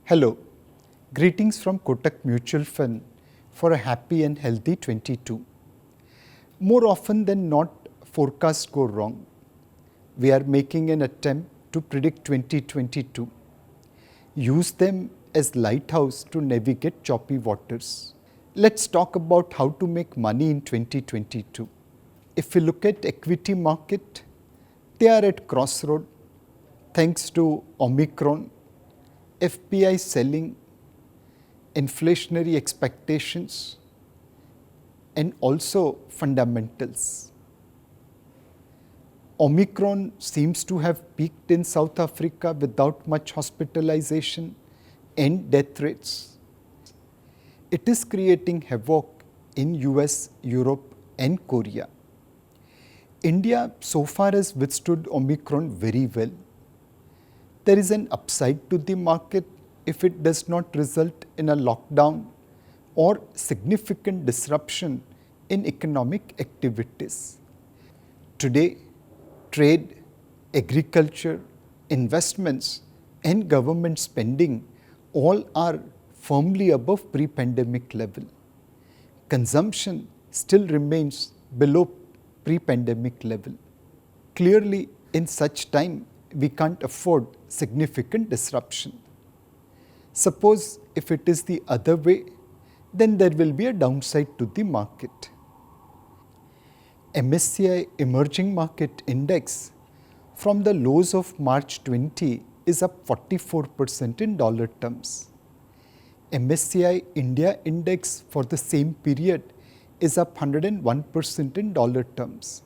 Hello, greetings from Kotak Mutual Fund for a happy and healthy 22. More often than not, forecasts go wrong. We are making an attempt to predict 2022. Use them as lighthouse to navigate choppy waters. Let's talk about how to make money in 2022. If we look at equity market, they are at crossroad thanks to Omicron, FPI selling, inflationary expectations, and also fundamentals. Omicron seems to have peaked in South Africa without much hospitalization and death rates. It is creating havoc in US, Europe, and Korea. India so far has withstood Omicron very well. There is an upside to the market if it does not result in a lockdown or significant disruption in economic activities. Today, trade, agriculture, investments, and government spending all are firmly above pre-pandemic level. Consumption still remains below pre-pandemic level. Clearly, in such time, we can't afford significant disruption. Suppose if it is the other way, then there will be a downside to the market. MSCI Emerging Market Index from the lows of March 20 is up 44% in dollar terms. MSCI India Index for the same period is up 101% in dollar terms.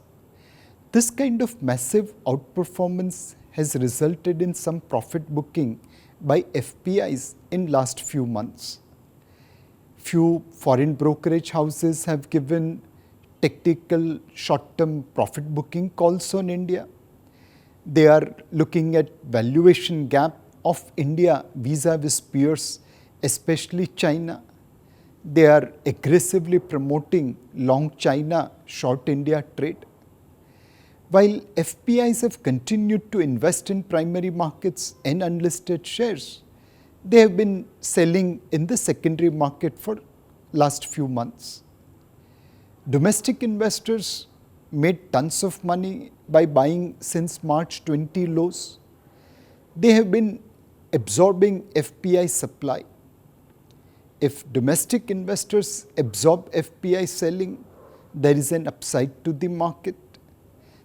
This kind of massive outperformance has resulted in some profit booking by FPIs in last few months. Few foreign brokerage houses have given tactical short-term profit booking calls on India. They are looking at valuation gap of India vis-a-vis peers, especially China. They are aggressively promoting long China, short India trade. While FPIs have continued to invest in primary markets and unlisted shares, they have been selling in the secondary market for last few months. Domestic investors made tons of money by buying since March 20 lows. They have been absorbing FPI supply. If domestic investors absorb FPI selling, there is an upside to the market.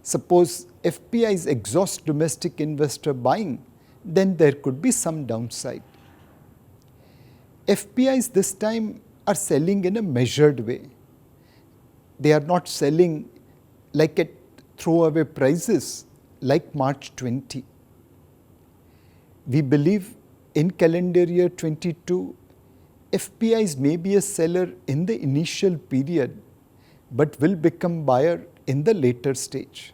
Suppose FPIs exhaust domestic investor buying, then there could be some downside. FPIs this time are selling in a measured way. They are not selling like at throwaway prices like March 20. We believe in calendar year 22, FPIs may be a seller in the initial period, but will become buyer in the later stage.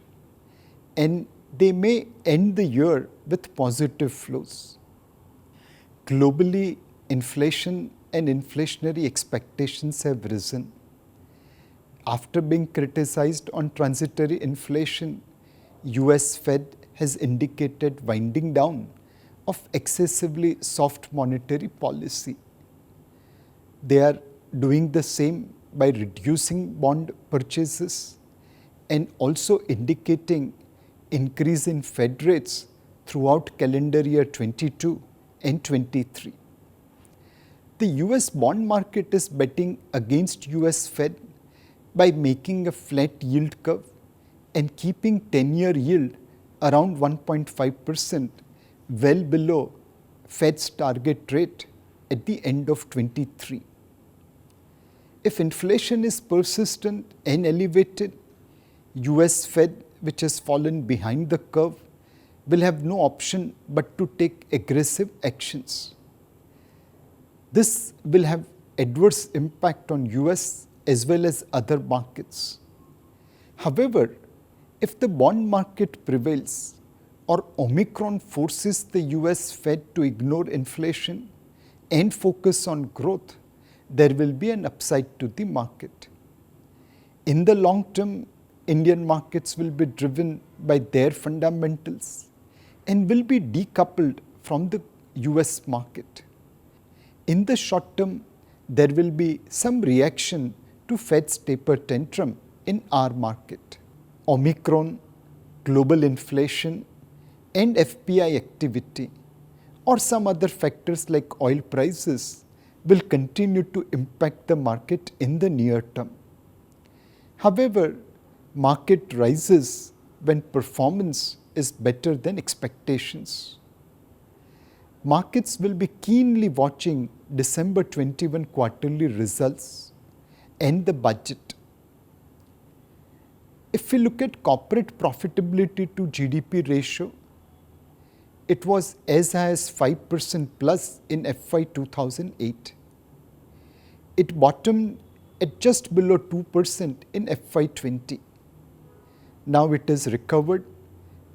And they may end the year with positive flows. Globally, inflation and inflationary expectations have risen. After being criticized on transitory inflation, US Fed has indicated winding down of excessively soft monetary policy. They are doing the same by reducing bond purchases and also indicating increase in Fed rates throughout calendar year 22 and 23. The US bond market is betting against US Fed by making a flat yield curve and keeping 10-year yield around 1.5%, well below Fed's target rate at the end of 23. If inflation is persistent and elevated, US Fed, which has fallen behind the curve, will have no option but to take aggressive actions. This will have adverse impact on US as well as other markets. However, if the bond market prevails or Omicron forces the US Fed to ignore inflation and focus on growth, there will be an upside to the market. In the long term, Indian markets will be driven by their fundamentals and will be decoupled from the US market. in the short term, there will be some reaction to Fed's taper tantrum in our market. Omicron, global inflation, and FPI activity, or some other factors like oil prices, will continue to impact the market in the near term. However, market rises when performance is better than expectations. Markets will be keenly watching December 21 quarterly results and the budget. If we look at corporate profitability to GDP ratio, it was as high as 5% plus in FY 2008. It bottomed at just below 2% in FY 20. Now it has recovered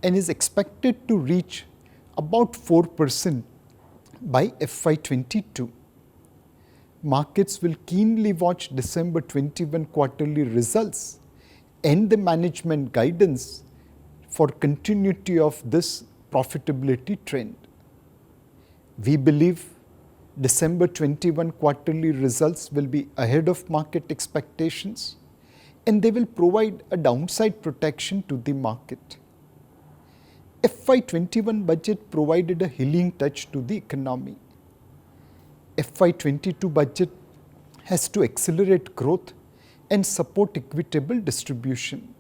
and is expected to reach about 4% by FY 22. Markets will keenly watch December 21 quarterly results and the management guidance for continuity of this profitability trend. We believe December 21 quarterly results will be ahead of market expectations and they will provide a downside protection to the market. FY 21 budget provided a healing touch to the economy. FY 22 budget has to accelerate growth and support equitable distribution.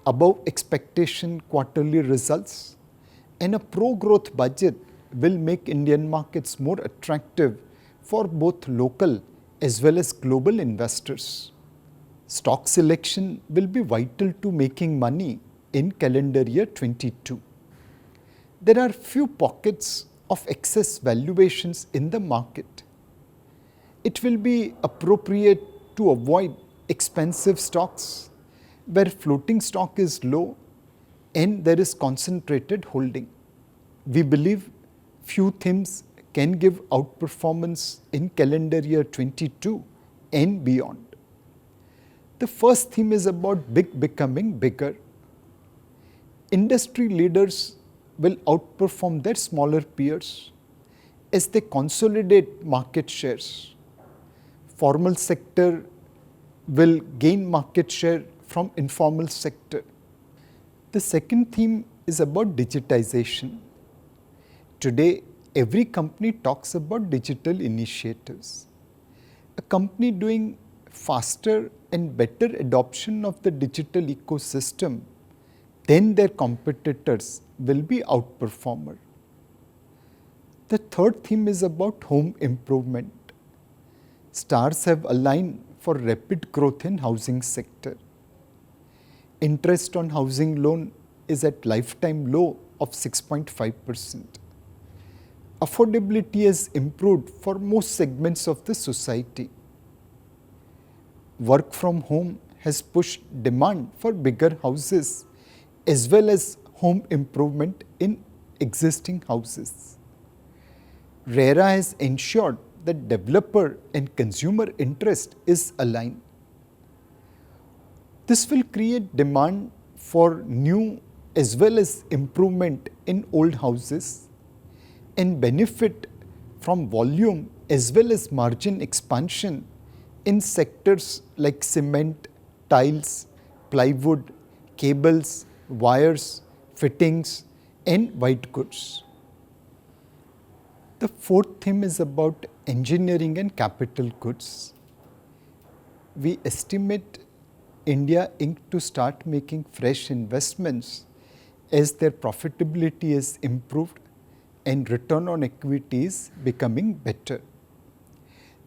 Above expectation quarterly results and a pro-growth budget will make Indian markets more attractive for both local as well as global investors. Stock selection will be vital to making money in calendar year 22. There are few pockets of excess valuations in the market. It will be appropriate to avoid expensive stocks where floating stock is low and there is concentrated holding. We believe few themes can give outperformance in calendar year 22 and beyond. The first theme is about big becoming bigger. Industry leaders will outperform their smaller peers as they consolidate market shares. Formal sector will gain market share from informal sector. The second theme is about digitization. Today, every company talks about digital initiatives. A company doing faster and better adoption of the digital ecosystem than their competitors will be outperformer. The third theme is about home improvement. Stars have aligned for rapid growth in housing sector. Interest on housing loan is at lifetime low of 6.5%. Affordability has improved for most segments of the society. Work from home has pushed demand for bigger houses as well as home improvement in existing houses. RERA has ensured that developer and consumer interest is aligned. This will create demand for new as well as improvement in old houses and benefit from volume as well as margin expansion in sectors like cement, tiles, plywood, cables, wires, fittings, and white goods. The fourth theme is about engineering and capital goods. We estimate India Inc. to start making fresh investments as their profitability is improved and return on equity is becoming better.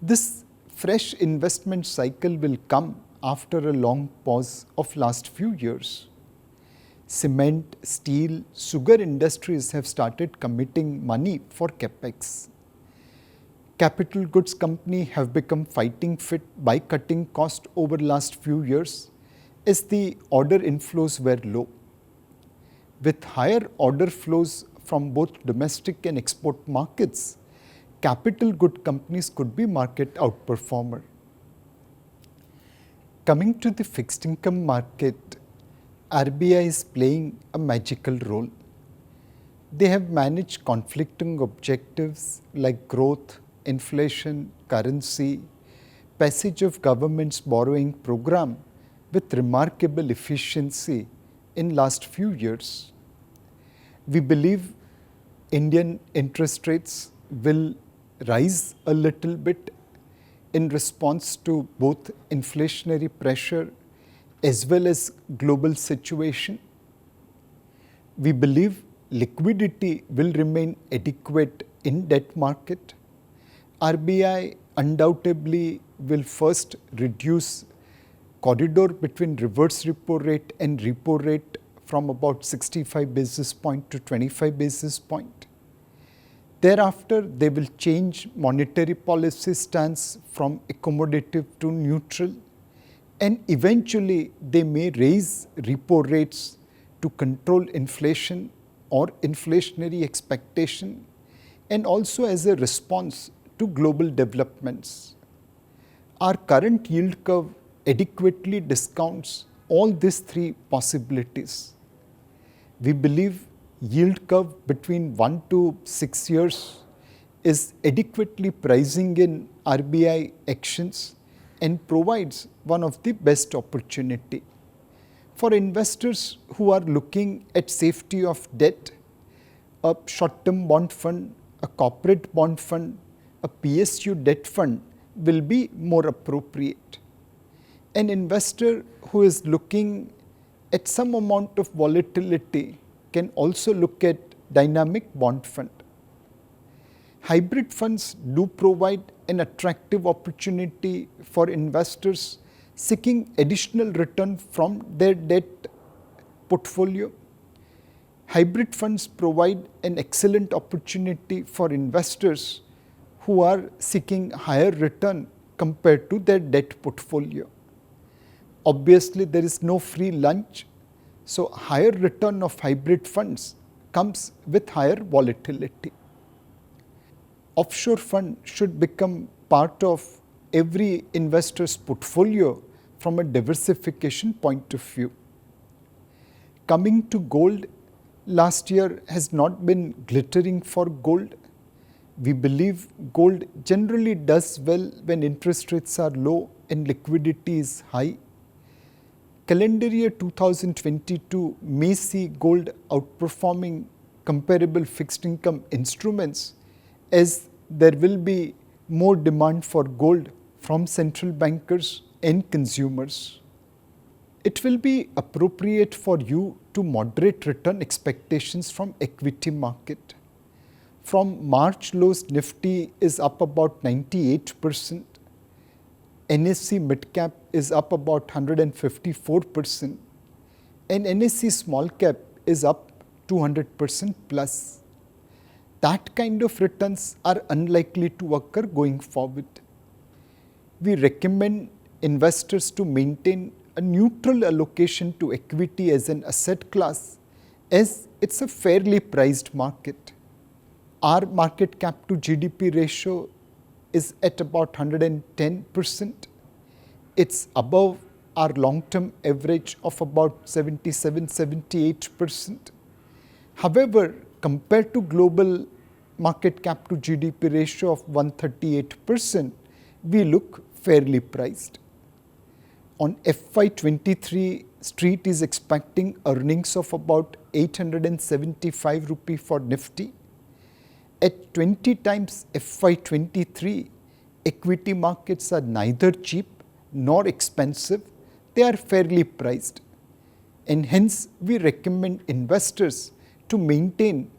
This fresh investment cycle will come after a long pause of last few years. Cement, steel, sugar industries have started committing money for capex. Capital goods companies have become fighting fit by cutting cost over last few years as the order inflows were low. With higher order flows from both domestic and export markets, capital good companies could be market outperformer. Coming to the fixed income market, RBI is playing a magical role. They have managed conflicting objectives like growth, inflation, currency, passage of government's borrowing program with remarkable efficiency in last few years. We believe Indian interest rates will rise a little bit in response to both inflationary pressure as well as global situation. We believe liquidity will remain adequate in debt market. RBI undoubtedly will first reduce corridor between reverse repo rate and repo rate from about 65 basis point to 25 basis point. Thereafter, they will change monetary policy stance from accommodative to neutral, and eventually they may raise repo rates to control inflation or inflationary expectation, and also as a response to global developments. Our current yield curve adequately discounts all these three possibilities. We believe yield curve between 1 to 6 years is adequately pricing in RBI actions and provides one of the best opportunity. For investors who are looking at safety of debt, a short-term bond fund, a corporate bond fund, a PSU debt fund will be more appropriate. An investor who is looking at some amount of volatility can also look at dynamic bond fund. Hybrid funds do provide an attractive opportunity for investors seeking additional return from their debt portfolio. Hybrid funds provide an excellent opportunity for investors who are seeking higher return compared to their debt portfolio. Obviously, there is no free lunch, so higher return of hybrid funds comes with higher volatility. Offshore fund should become part of every investor's portfolio from a diversification point of view. Coming to gold, last year has not been glittering for gold. We believe gold generally does well when interest rates are low and liquidity is high. Calendar year 2022 may see gold outperforming comparable fixed income instruments as there will be more demand for gold from central bankers and consumers. It will be appropriate for you to moderate return expectations from equity market. From March lows, Nifty is up about 98%. NSE mid cap is up about 154%, and NSE small cap is up 200% plus. That kind of returns are unlikely to occur going forward. We recommend investors to maintain a neutral allocation to equity as an asset class, as it's a fairly priced market. Our market cap to GDP ratio is at about 110%. It's above our long-term average of about 77-78%. However, compared to global market cap to GDP ratio of 138%, we look fairly priced. On FY23, Street is expecting earnings of about 875 rupee for Nifty. At 20 times FY23, equity markets are neither cheap nor expensive, they are fairly priced. And hence, we recommend investors to maintain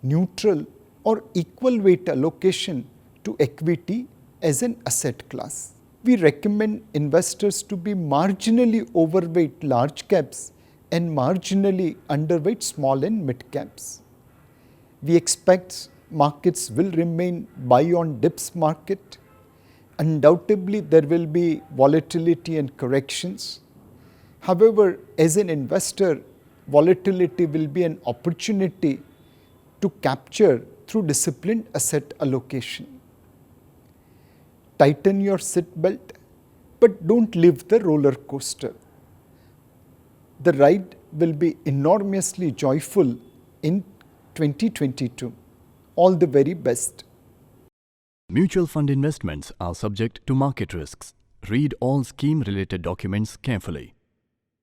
neutral or equal weight allocation to equity as an asset class. We recommend investors to be marginally overweight large caps and marginally underweight small and mid caps. We expect markets will remain buy on dips market. Undoubtedly, there will be volatility and corrections. However, as an investor, volatility will be an opportunity to capture through disciplined asset allocation. Tighten your seatbelt, but don't leave the roller coaster. The ride will be enormously joyful in 2022. All the very best. Mutual fund investments are subject to market risks. Read all scheme-related documents carefully.